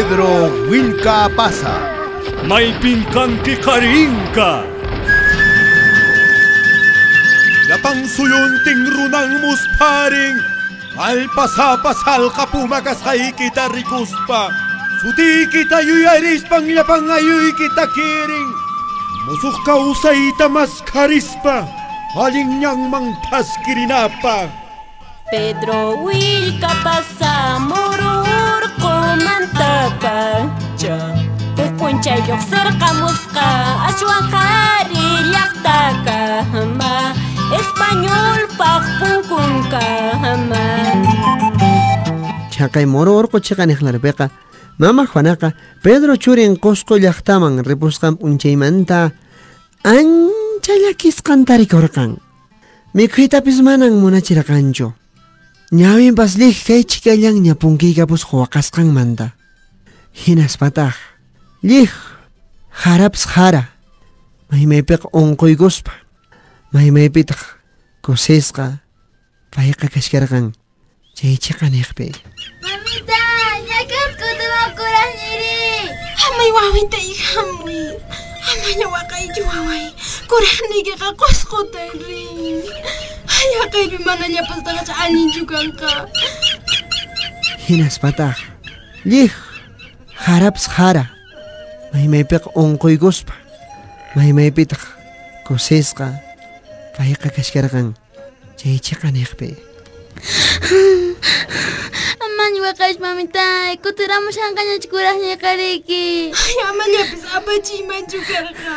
Pedro VILCA APAZA Maypin kanki karinka Yapang suyunting runang musparing Alpasapasal kapumakas kay kita rikuspa Suti kita yuyaris pang yapang ayoy kita kiring Musuk kausay tamas karispa Haling niyang mangpas kirinapa Pedro VILCA APAZA Morur komantapa Pekuncha yok cercamusca Ashwakari llaktaka ma Español pagpunkunka ma Chakay moror ko chikaniklarbeqa Mama Juanaqa Pedro churin Cusco llaqtaman ripusqan p'unchaymanta ancha llakisqanta rikurqan mikhuytapis manan munachirqanchu ñawinpas lij kay chikayllañ ñapunkiypus huwaqasqanmanta hinaspataq lij haraps hara maymaypiqa unquykuspa maymaypitaq kusisqa payqa kashkarqan chay chiqaniqpi Mamita, ñakasqa tumakuraqniri Hamay wawita ihamuy Hamaya waqaychu waway Kuraqnikiqa qusqutay rin Hayaqaypi mana llapastaqa aninchu kanqa hinaspataq lij haraps hara maymaypiqa unquykuspa maymaypitaq kusisqa payqa kashkarqan chay chiqaniqpi Amani waqash mamita Kutiramushanqañachu kuraqñiqariki Ay amallapis apachiymanchu karqa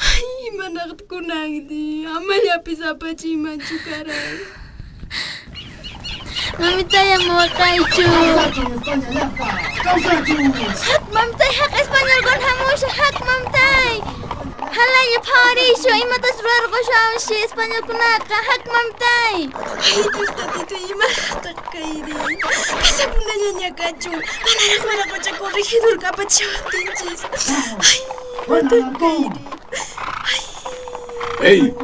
Ay imanaqta kunaqdi Amallapis apachiymanchu karay Mamita llama waqaychu Hak mamtay hak español con hamusha hak mamtay Halaya parisho imatas ruarqushamshi español kunaqa hak mamtay Ay tustatito imanaqta kayri Pasapunaña ñakachu Manaraq waraqucha corregidor kapachawaptinchis Ay imataq kayri ¡Ey!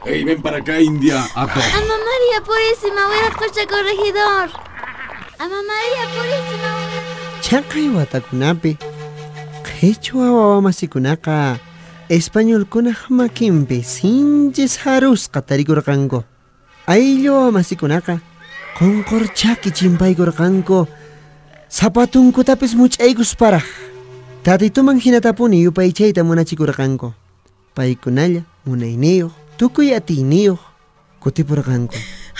¡Ey, ven para acá, India! ¡Ato! Ama María Purísima, waraqucha corregidor Ama María Purísima Chaqay watakunapi Quechua wawamasikunaka Españolkunaq makinpi sinchis harusqa tarikurqanku Ayllu wawamasikunaka qunqurchaki chimpaykurqanku Zapatunkutapis much'aykusparaq Tatituman hinatapuni yupaychayta munachikurqanku Paykunalla munayniyuq tukuy atiyniyuq kutipurqanku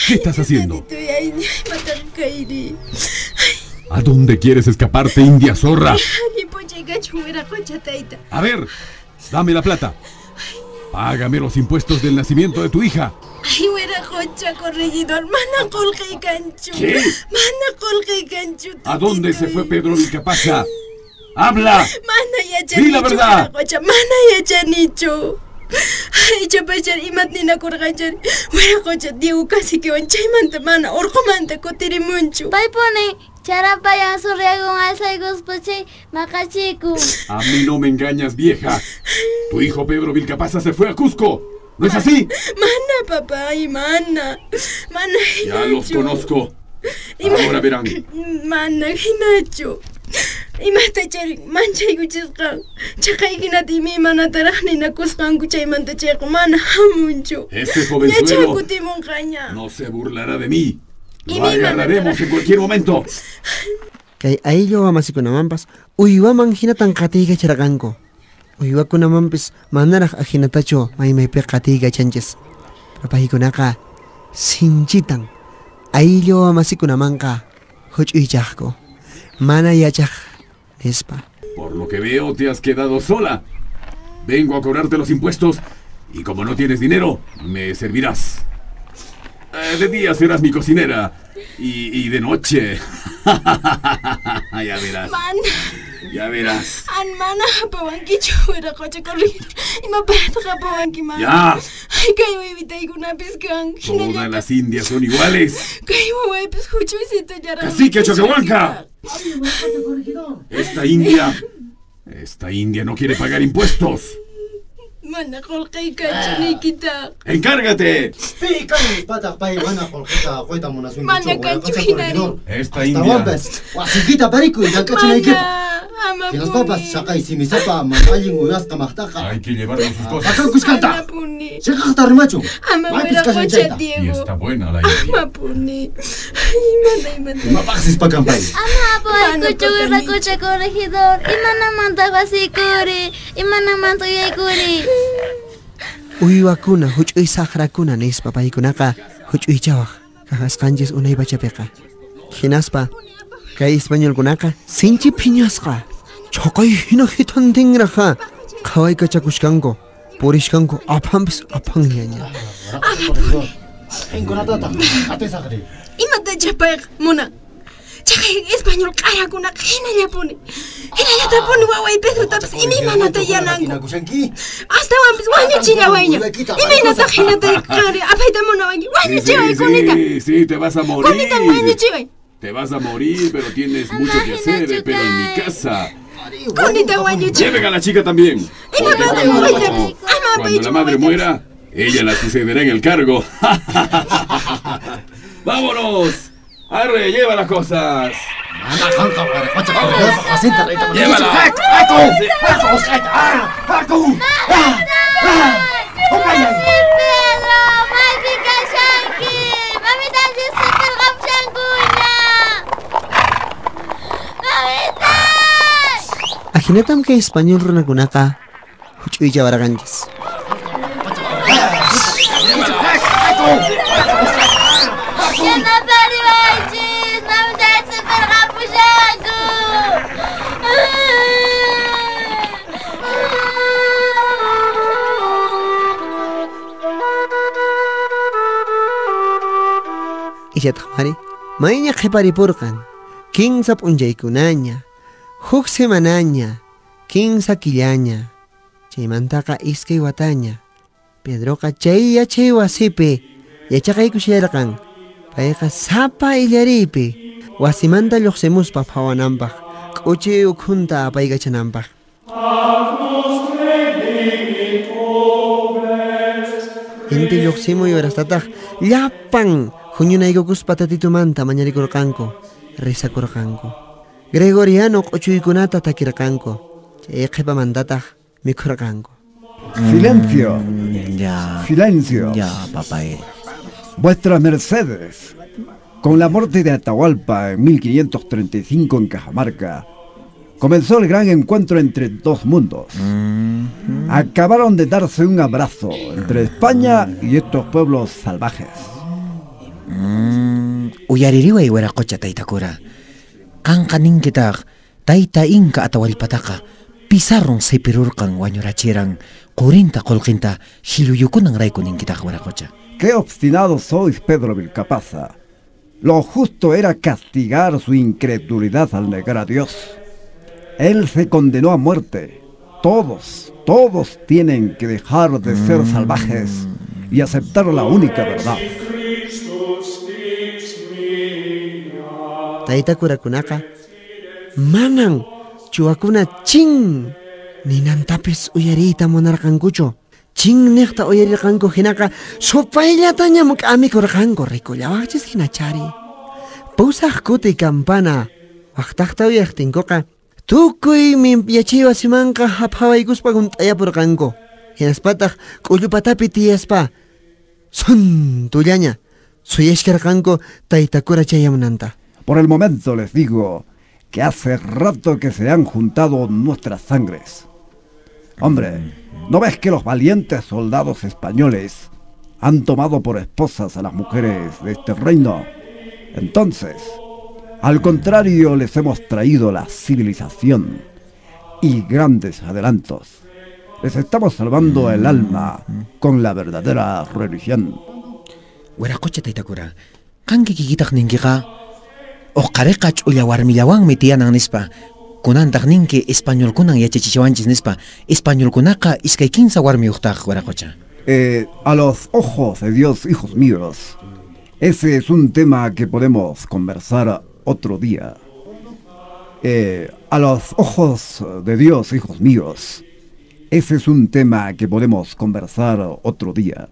¿Qué estás haciendo? ¿A dónde quieres escaparte, India zorra? A ver, dame la plata. Págame los impuestos del nacimiento de tu hija. Ay, waraqucha corregidor, mana qolqaykanchu ¿Qué? Mana qolqaykanchu ¿A dónde se fue Pedro VILCA APAZA? ¡Habla! Mana yachanichu ¡Di la verdad! waraqucha, mana yachanichu Ay, chapachar imatnina kurqanchari Waraqucha diu casi que wanchaymanta mana urqumanta kutirimunchu Paypuni charapayan suryagun alsaykuspachi maqachiku A mí no me engañas, vieja. Tu hijo Pedro VILCA APAZA se fue a Cusco. ¿No es así? Mana papá, y mana Ya los conozco. Ahora verán. Mana hinachu Imatachari manchaykuchisqa Chaqaykinata imaymantaraqnina kusqanku chaymanta chayqa mana hamunchu Ese jovenzuelo Yachakutimunqaña no se burlará de mí. Lo agarraremos en cualquier momento. Kay ayllu wawamasikunamampas uywaman hinatan qatiykacharqanku uywakunamanpis manaraq ahinatachu maymaypi qatiykachanchis paykunaqa sinchitan ayllu wawamasikunamanta huch'uychaqku mana yachaq nispa Por lo que veo, te has quedado sola. Vengo a cobrarte los impuestos y como no tienes dinero, me servirás. De día serás mi cocinera y de noche. Ya verás. Ya verás. Mana hapawankichu waraqucha corregidor Imapayta hapawanki mana ¡Ya! Ay, kay waywitaykunapis kan Todas las indias son iguales. Kay wawaypis huchuysito yaraq ¡Cacique Choquehuanca! Esta india no quiere pagar impuestos. Mana kolqaykachu niykita. ¡Encárgate! Pikanis pataq pay mana qolqita qoyta munasunkichu. Mana kanchu hinari. Esta india. Wasikita pariku yankachinaykipa. Ama Si los papas saqay simisapa mamallin uyasqa maqtaqa. Hay que llevarle sus cosas. Akan kuskanta. Amapuni. Chiqaqta rimachu. Ama Maypis wera kashanchayta. qocha Y Diego. está buena la india. Amapuni. Imana. Mapaqsis pakan pay. Ama boy kuchura kucha corregidor. Imana manta wasikuri. Imana manta yaykuri. Uywakuna huch'uy saqrakuna nispa paykunaqa huch'uychawaq kaqasqanchis unay pachapiqa. Hinaspa kay españolkunaqa sinchi phiñasqa chaqay hina hitantinraqa qhawaykachakushkanku purishkanku aphanpis aphanñaña. Imata chapayq muna. Chaqay español q'arakuna hinallapuni. Hinallatapuni waway Pedrotapis imaymanata yananku. Astawanpis wañuchillawayña. Imaynataq hinata qari apayta munawanki. Wañuchiway kunita. Sí, te vas a morir. Kunita wañuchiway. Te vas a morir, pero tienes mucho que hacer, pero en mi casa. Kunita wañuchiway. Lleven a la chica también. Porque cuando la madre muera, ella la sucederá en el cargo. ¡Vámonos! ¡Arre, lleva las cosas! ¡Llévala! Pedro, mami kashanki. Mami tansi super qamshankuña. Mamita. Ahinatam kay español runakunaqa huch'uychawarqanchis. Yana pariwaychis. Mami tansi super qamshanku. Ishataq mari mayña qhiparipurqan kinsa p'unchaykunaña huk semanaña kinsa killaña chaymantaqa iskay wataña Pedroqa chay yachay wasipi yachaqaykushayarqan payqa sapa illariypi wasimanta lluqsimuspa phawananpaq k'uchi ukhunta apaykachananpaq. Inti lluqsimuy hораstataq llapan huñunaykukuspa tatitumanta mañarikurqanku risakurqanku Gregoriano q'uchuykunata takirqanku chay qhipamantataq mikhurqanku. Silencio. Ya. Silencio. Ya, papá. Vuestras mercedes. Con la muerte de Atahualpa en 1535 en Cajamarca, comenzó el gran encuentro entre dos mundos. Acabaron de darse un abrazo entre España y estos pueblos salvajes. Uyaririway waraqucha taytakura. Qanqa ninkitaq tayta inka Atahualpataqa pisarrun sipirurqan wañurachiran qurinta qullqinta hiluyukunan rayku ninkitaq waraqucha. ¡Qué obstinados sois, Pedro Vilcapaza! Lo justo era castigar su incredulidad al negar a Dios. Él se condenó a muerte. Todos tienen que dejar de ser salvajes y aceptar la única verdad. Taytakurakunaqa manan chuwakuna chin ninantapis uyariyta munarqankuchu. Chin niqta uyarirqanku hinaqa supayllataña muk'amikurqanku rikullawaqchis hinachari. Pusaq kuti campana waqtaqta uyaqtinkuqa tukuymi yachay wasimanqa haphawaykuspa hunt'ayapurqanku. Hinaspataq k'ullupatapi tiyaspa suntullaña suyashkarqanku taytakura chayamunanta. Por el momento les digo que hace rato que se han juntado nuestras sangres. Hombre, ¿no ves que los valientes soldados españoles han tomado por esposas a las mujeres de este reino? Entonces, al contrario, les hemos traído la civilización y grandes adelantos. Les estamos salvando el alma con la verdadera religión. Waraqucha taytakura. Qanki kikitaq ninkiqa uqariqa ch'ulla warmillawanmi tiyanan nispa kunantaq ninki españolkunan yachachichawanchis nispa españolkunaqa iskay kinsa warmiyuqtaq waraqucha. A los ojos de Dios, hijos míos, ese es un tema que podemos conversar otro día. A los ojos de Dios, hijos míos, ese es un tema que podemos conversar otro día.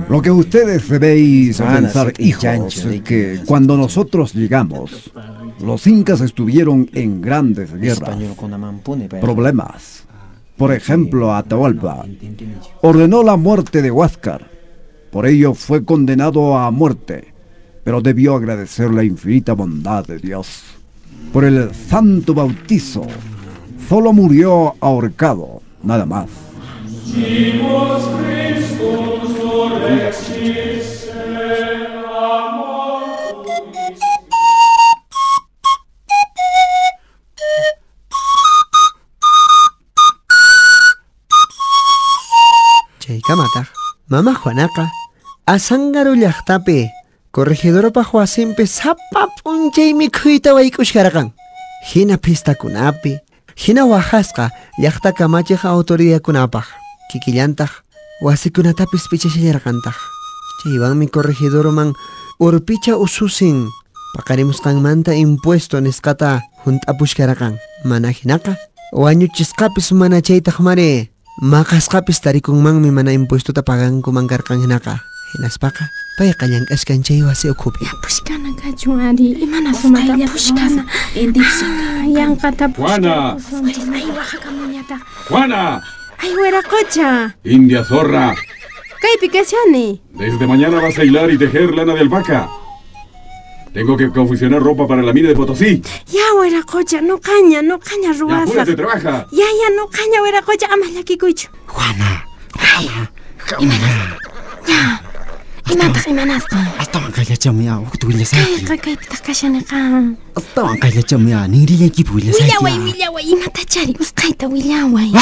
Lo que ustedes debéis pensar, hijos, es que cuando nosotros llegamos, los incas estuvieron en grandes guerras, problemas. Por ejemplo, Atahualpa ordenó la muerte de Huáscar. Por ello fue condenado a muerte, pero debió agradecer la infinita bondad de Dios. Por el santo bautizo, solo murió ahorcado, nada más. Chaykamata, mama Juanaqa, Asangaru llaqtapi, corregidorpa Juasimpi sapa p'unchay mikhuyta waykusharqan. Hina pistakunapi, hina wahasqa llaqta kamachiq autoridadkunapaq, kikillantaq wasikunatapis pichashallarqantaq. Chaywanmi corregidorman urpicha ususin, paqarimusqanmanta impuesto nisqata hunt'apushkarqan. Mana hinaqa wañuchisqapis mana chaytaq mari. Maqasqapis tarikunmanmi mana impuestota pagankuman karqan hinaqa. Hinaspaqa payqa llank'ashkan chay wasi ukhupi. Pushkana kachun ari, imana sumata pushkana. Llank'ata pushkana. ¡Juana! Ay, hueracocha. India zorra. Kaypi kashani. Desde mañana vas a hilar y tejer lana de alpaca. Tengo que confeccionar ropa para la mina de Potosí. Ya, hueracocha, no caña Ya, ruasa. apúrate, trabaja. Ya, no caña, hueracocha, amala kikuchu. Juana. Ya. Imanasqa. Astawan kayllachawmi uktuwillasayki. Kaypitaq kashaniqa. Astawan kayllachawmi ningrillaykipi willasayki. Willaway, imatachari usqayta willaway.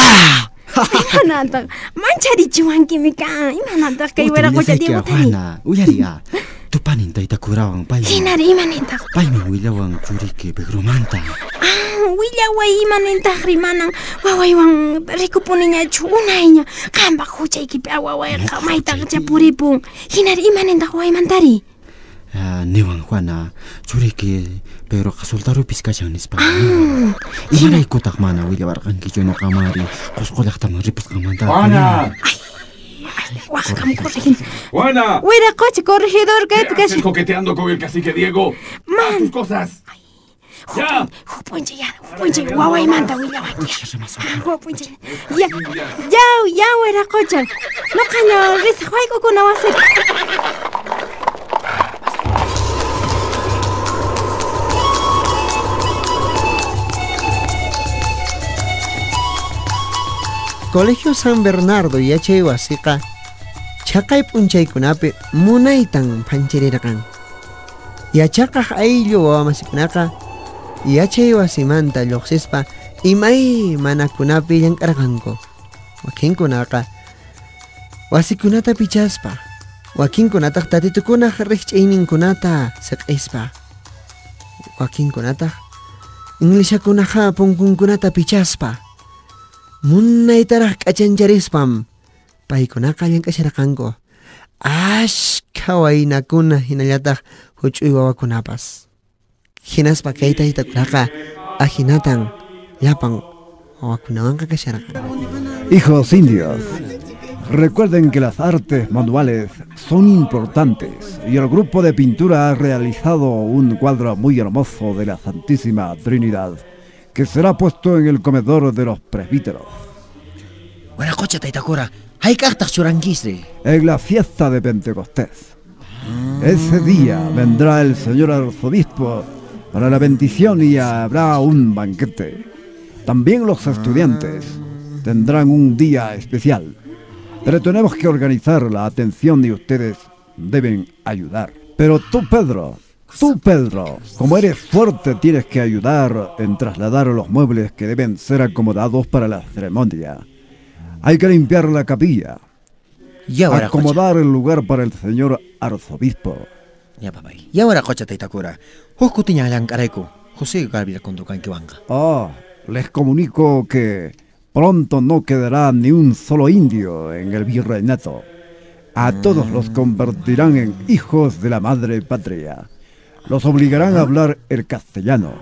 Imanataq, mancharichiwankimi ka. Imanataq kay hueracocha diabutari. Juana, uyariga. Tupanin taytakurawan paymi. Hinari imanintaq. Paymi willawan churiki Pedromanta. Willaway imanintaq rimanan wawaywan rikupuniñachu unayña. Qanpaq huchaykipi awawayqa maytaq chapuripun. Hinari imanintaq waymantari. Niwan Juana, churiki Pedroqa soldarupis kashan nispa. Imanaykutaq mana willawarqankichu nuqamari qusqullaqtaman ripusqanmanta. ¡Juana! Waqkam corregin. ¡Juana! Hueracocha, corregidor, ¿Qué haces coqueteando con el cacique Diego? ¡Haz tus cosas! ¡Ya! Hupunche, wawaymanta willawayki. Hupunche. Ya, hueracocha. No caña, risaqwaykukuna wasik. Colegio San Bernardo yachay wasiqa chaqay p'unchaykunapi munaytan phanchirirqan. Yachaqaq ayllu wawamasiikunaqa yachay wasimanta lluqsispa imay manakunapi llank'arqanku. Wakinkunaqa wasikunata pichaspa, wakinkunataq tatitukunaq riqch'ayninkunata siq'ispa, wakinkunataq inglishakunaqa punkunkunata pichaspa, munaytaraq k'achancharispam paykunaqa llank'asharqanku. Ashkha waynakuna hinallataq huch'uy wawakunapas. Hinaspa kay taytakunaqa ahinatan llapan wawakunawanqa kasharqan. Hijos indios, recuerden que las artes manuales son importantes y el grupo de pintura ha realizado un cuadro muy hermoso de la Santísima Trinidad que será puesto en el comedor de los presbíteros. Hueracocha taytakura, hayk'aqtaq churanquisri. En la fiesta de Pentecostés. Ese día vendrá el señor arzobispo para la bendición y habrá un banquete. También los estudiantes tendrán un día especial. Pero tenemos que organizar la atención y ustedes deben ayudar. Pero tú, Pedro, como eres fuerte, tienes que ayudar en trasladar los muebles que deben ser acomodados para la ceremonia. Hay que limpiar la capilla, acomodar el lugar para el señor arzobispo. Ya papay. Y ahora cocha taytakura. Hukutiña llankarayku. José Gabriel Conducanquiwanga. Les comunico que pronto no quedará ni un solo indio en el virreinato. A todos los convertirán en hijos de la madre patria. Los obligarán a hablar el castellano.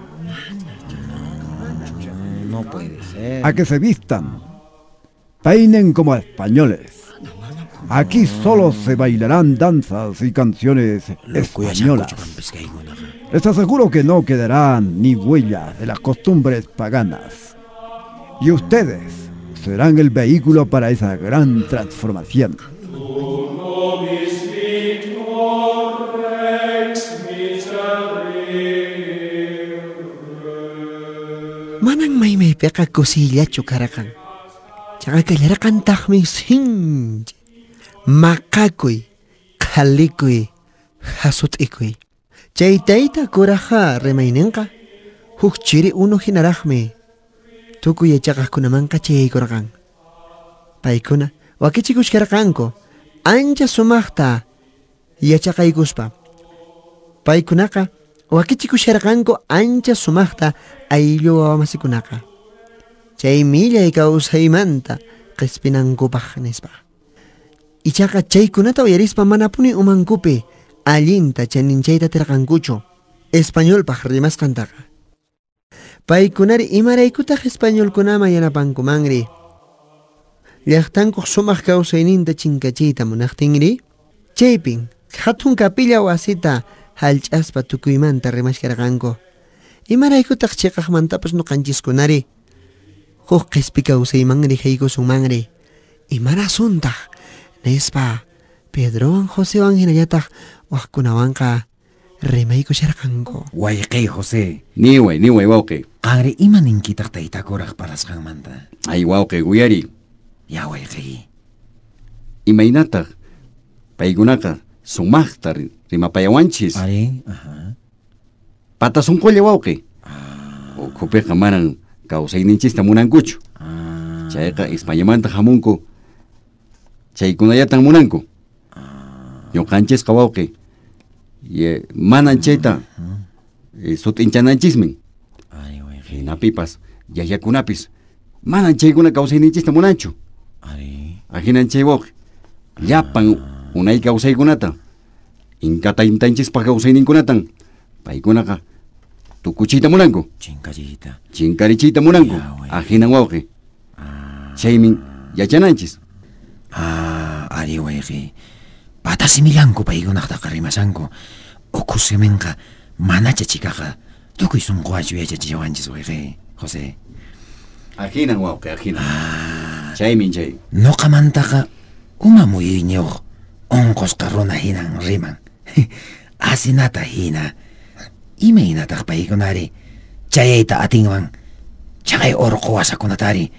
No puede ser. A que se vistan Peinen como españoles. Aquí solo se bailarán danzas y canciones españolas. Les aseguro que no quedarán ni huellas de las costumbres paganas. Y ustedes serán el vehículo para esa gran transformación. Manang may peka kusillachu karakan. Tsaka kalarakan takmi sinj. Makakoy, kalikoy, hasutikoy. Chay tayta kuraja remainenka. Hukchiri uno hinarajme. Tukuy echakak kunamanka chay kurakan. Paikuna, wakichikush karakanko. Ancha sumakta. Yachakaykuspa. Paikunaka, wakichikush karakanko ancha sumakta. Ayllo awamasikunaka. Chay milla ikausaymanta. Qespinanko pajnespa. Ichaka chaykunata uyarispa manapuni umankupi allinta chaninchayta tirakankuchu españolpaq rimasqantaqa. Paykunari imaraykutaq españolkunama yanapankumanri. Llaqtankuq sumaq kawsayninta chinkachiyta munaqtinri, chaypin hatun kapilla wasita hallch'aspa tukuymanta rimashkarqanku. Imaraykutaq chiqaqmantapas nuqanchiskunari huk qispi kawsaymanri haykusunmanri. Imarasuntaq Nespa, Pedro, José Anginayatag, Wakunawanka, Remeiko Sharkanko. Wayqay José. Niway wawqi. Qagri imaninkitaq taytakuraq parasqanmanta. Ay wawqi guyari. Ya wayqay. Imaynataq paykunaqa sumaqta rimapayawanchis. Ari, aha. Patasunqulla wawqi. Ukhupiqa manan kawsayninchista munankuchu. Chayqa Españamanta hamunku. Chaykunallatan munanku. Ñuqanchisqa wawqi. Manan chayta sutinchananchikmin. Hinapipas yayakunapis manan chaykuna kawsayninchista munanchu. Ahinan chay wawqi. Llapan unay kawsaykunata inkatayntaynchispa kawsayninkunatan paykunaqa tukuchiyta munanku. Chinkarichiyta munanku. Ahinan wawqi. Chaymin yachananchis. Ari wayqi. Patasimilanku paykunaqtaqa rimasanku. Ukusimenqa manacha chikaqa tukuy sunquwachu yachachillawanchis wayqi, José. Ahinan wawqi, ahinan. Chaymin chay. Nuqamantaqa uma muyuyñuq unqusqa runa hinan riman. Asinata hina. Imaynataq paykunari chayayta atinwan chaqay urqu wasakunatari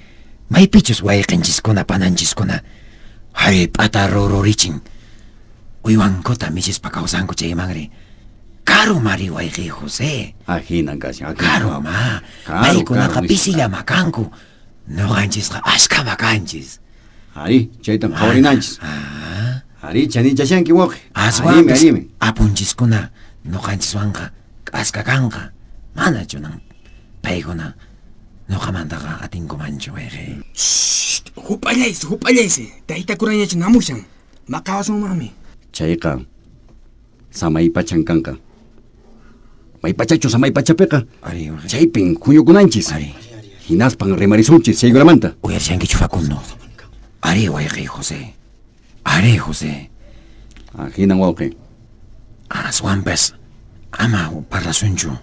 maypichus wayqinchiskuna pananchiskuna hari p'ata rururichin uywankuta michispa kawsanku chaymanri karu mari wayqi José. Ahinan kasi, ahinan. Karu ma. Paykunaqa pisilla makanku. Nuqanchisqa ashka makanchis. Ari, chaytan qhawarinanchis. Ari, chanichashanki wawqi. Aswanpas apunchiskuna nuqanchiswanqa aska kanqa. Manachu nan paykuna nuqamantaqa atinkumanchu wayqi. Hupallaysi. Taytakurañachi namushan. Maqawasunmanmi. Chayqa samaypachan kanqa. Maypachachu samaypachapiqa chaypin huñukunanchis. Hinaspan rimarisunchis chaykuramanta. Uyarishankichu Facundo. Ari wayqi José. Ari José. Hinan wawqi. Aswanpas ama parlasunchu.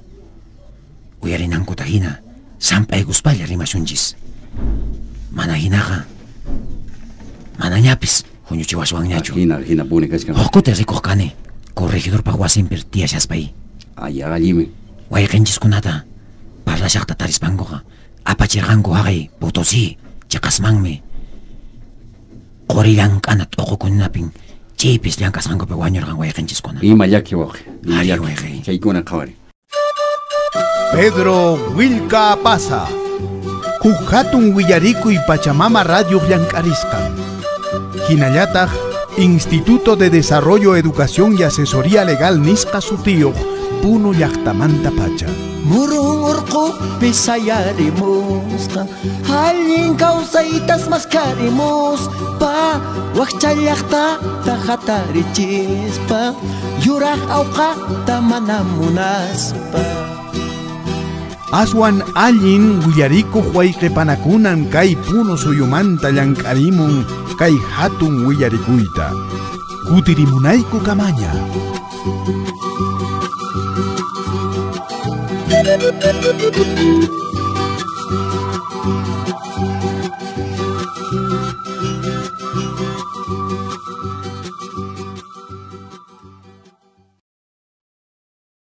Uyarinankuta hina sampaykuspalla rimasunchis. Mana hinaqa manañapis huñuchiwaswanñachu. Hina puni kachkan. Hukkuta rikuqkani corregidorpaq wasinpir tiyashaspay. Allimi. Wayqinchiskunata parlashaqta tarispankuqa apachirqanku haqay Potosí chiqasmanmi. Qorillank'ana t'uqukunapin chaypis llank'asqankupi wañurqan wayqinchiskuna. Ima llaki wawqi. Ari wayqi. Chaykuna qhawari. Pedro Wilka APAZA huk hatun willarikuy Pachamama Radio llank'arisqa. Hinallataq Instituto de Desarrollo, Educación y Asesoría Legal nisqa sutiyuq Puno llaqtamanta pacha. Murun urqupi sayarimusqa allin kawsaytas maskharimuspa wakcha llaqtata hatarichispa yuraq awqata mana munaspa. Aswan allin willarikuq wayqipanakunan kay puno suyumanta llank'arimun kay hatun willarikuyta. Kutirimunayku kamaña.